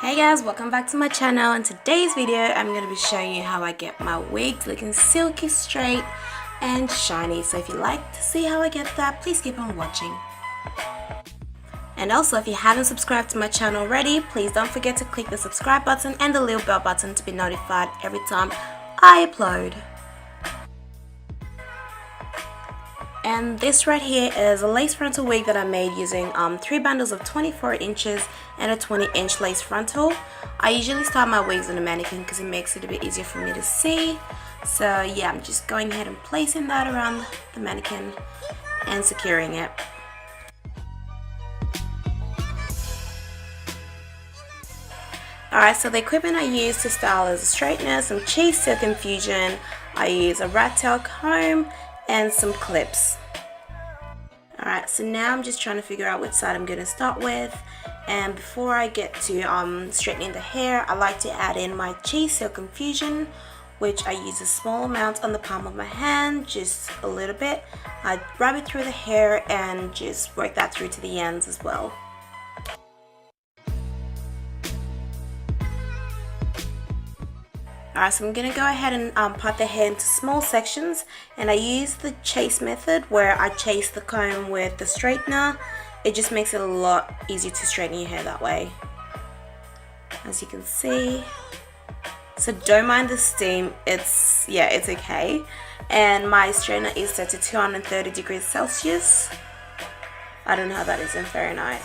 Hey guys, welcome back to my channel. In today's video I'm going to be showing you how I get my wigs looking silky straight and shiny. So if you like to see how I get that, please keep on watching. And also, if you haven't subscribed to my channel already, please don't forget to click the subscribe button and the little bell button to be notified every time I upload. And this right here is a lace frontal wig that I made using 3 bundles of 24 inches and a 20-inch lace frontal. I usually start my wigs on a mannequin because it makes it a bit easier for me to see. So yeah, I'm just going ahead and placing that around the mannequin and securing it. Alright, so the equipment I use to style is a straightener, some cheese silk infusion, I use a rat tail comb, and some clips. Alright, so now I'm just trying to figure out which side I'm going to start with. And before I get to straightening the hair, I like to add in my cheese silk infusion, which I use a small amount on the palm of my hand, just a little bit. I rub it through the hair and just work that through to the ends as well. Alright, so I'm going to go ahead and part the hair into small sections, and I use the chase method where I chase the comb with the straightener. It just makes it a lot easier to straighten your hair that way, as you can see. So don't mind the steam, it's okay. And my straightener is set to 230 degrees Celsius. I don't know how that is in Fahrenheit.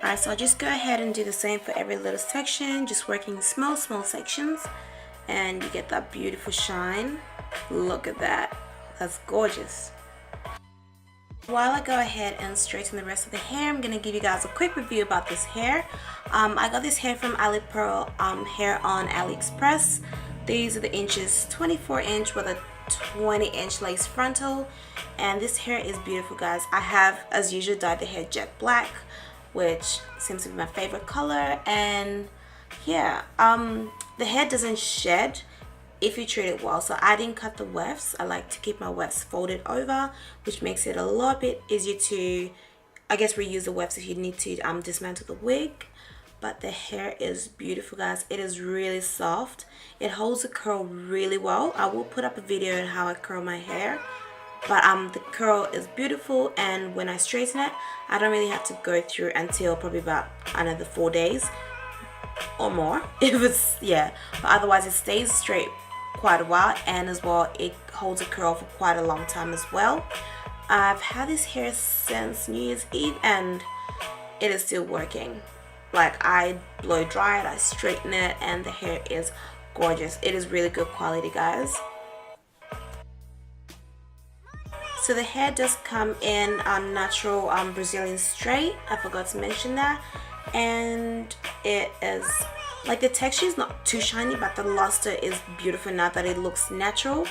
Alright, so I'll just go ahead and do the same for every little section, just working small sections, and you get that beautiful shine. Look at that, that's gorgeous. While I go ahead and straighten the rest of the hair, I'm going to give you guys a quick review about this hair. I got this hair from ALIPEARL hair on AliExpress. These are the inches, 24 inch with a 20-inch lace frontal, and this hair is beautiful, guys. I have, as usual, dyed the hair jet black, which seems to be my favorite color. And yeah, the hair doesn't shed if you treat it well. So I didn't cut the wefts. I like to keep my wefts folded over, which makes it a lot bit easier to, I guess, reuse the wefts if you need to dismantle the wig. But the hair is beautiful, guys. It is really soft. It holds the curl really well. I will put up a video on how I curl my hair. But the curl is beautiful, and when I straighten it, I don't really have to go through until probably about another 4 days or more. If it's, yeah, but otherwise it stays straight quite a while, and as well it holds a curl for quite a long time as well. I've had this hair since New Year's Eve and it is still working. Like, I blow dry it, I straighten it, and the hair is gorgeous. It is really good quality, guys. So the hair does come in natural Brazilian straight. I forgot to mention that. And it is, like, the texture is not too shiny, but the luster is beautiful enough that it looks natural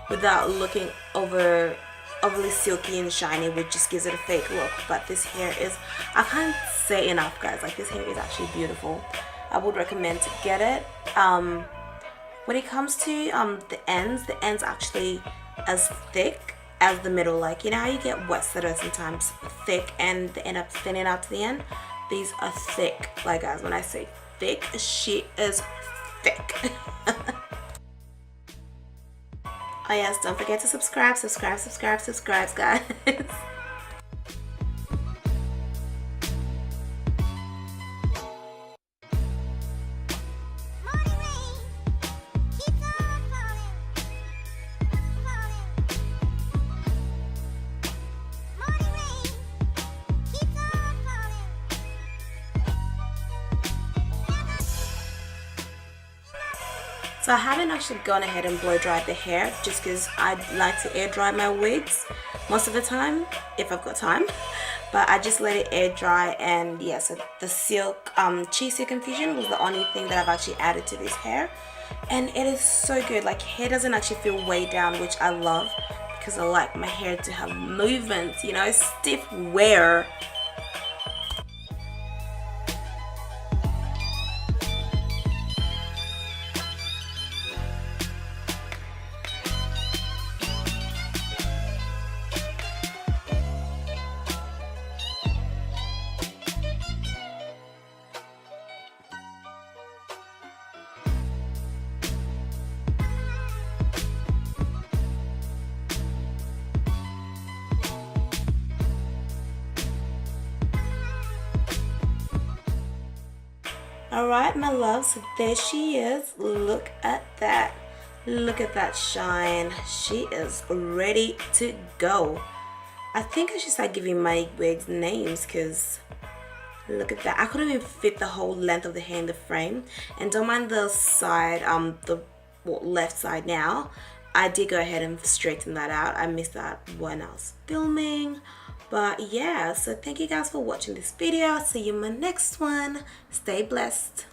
without looking overly silky and shiny, which just gives it a fake look. But this hair is, I can't say enough, guys. Like, this hair is actually beautiful. I would recommend to get it. When it comes to the ends actually as thick as the middle. Like, you know how you get wefts that are sometimes thick and they end up thinning out to the end? These are thick. Like, guys, when I say thick, she is thick. Oh yes, don't forget to subscribe, guys. So I haven't actually gone ahead and blow dried the hair just because I like to air dry my wigs most of the time if I've got time, but I just let it air dry. And yeah, so the silk cheese silk infusion was the only thing that I've actually added to this hair, and it is so good. Like, hair doesn't actually feel way down, which I love because I like my hair to have movement, you know, stiff wear. Alright, my love, so there she is. Look at that. Look at that shine. She is ready to go. I think I should start giving my wigs names because look at that. I couldn't even fit the whole length of the hair in the frame. And don't mind the side, the left side now. I did go ahead and straighten that out. I missed that when I was filming. But yeah, so thank you guys for watching this video. I'll see you in my next one. Stay blessed.